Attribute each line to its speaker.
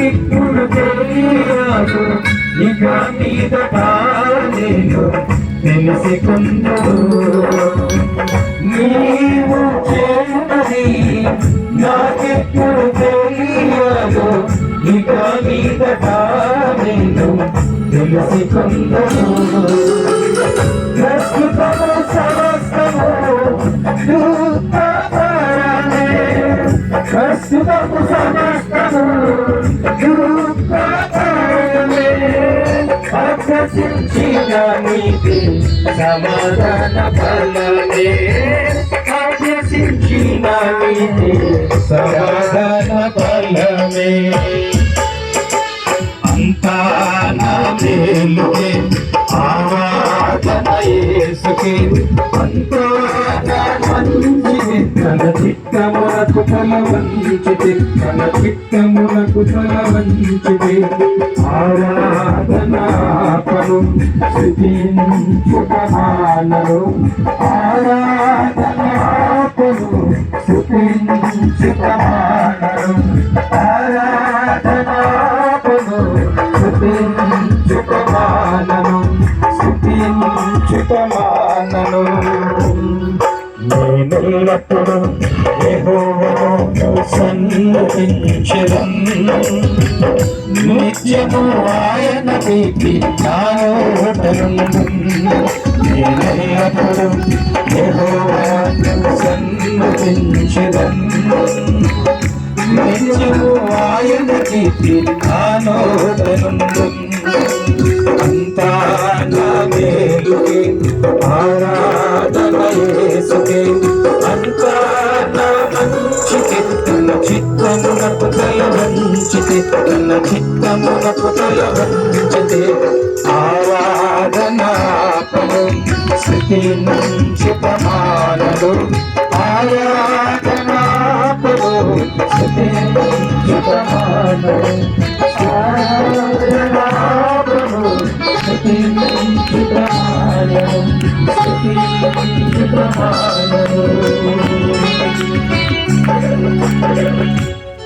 Speaker 1: నాకిప్పుడు తెలియదు ఇక మీదట నేను తెలుసుకుందు నీవు చేసినది నాకిప్పుడు తెలియదు ఇక మీదట నేను తెలుసుకుందు ప్రస్తుతము సమస్తము దుఃఖకరమే ప్రస్తుతము సమస్తము దుఃఖకరమే అభ్యసించిన నీతి సమాధాన ఫలమే అభ్యసించిన నీతి సమాధాన ఫలమే అంతా నా మేలుకే ఆరాధన యేసుకే అంతా నా మంచిది తన చిత్తమునకు తల వంచితే తన చిత్తమునకు తల వంచితే ఆరాధనాపను స్తుతించుటమానను ఆరాధనాపను స్తుతించుటమానను ఆరాధనాపను స్తుతించుటమానను స్తుతించుటమానను నేనెల్లప్పుడూ యెహోవాను సన్నుతించెదను నిత్యము ఆయన కీర్తి నా నోటనుండును నేనెల్లప్పుడూ యెహోవాను సన్నుతించెదను నిత్యము ఆయన కీర్తి నా నోటనుండును అంతా నా మేలుకే ఆరాధన యేసుకే అంతా నా మంచికే తన చిత్తమునకు తల వంచితే తన చిత్తమునకు తల వంచితే ఆరాధనాపను స్తుతించుటమానను ఆరాధనాపను స్తుతించుటమానను ఆరాధనాపను స్తుతించుటమానను స్తుతించుటమానను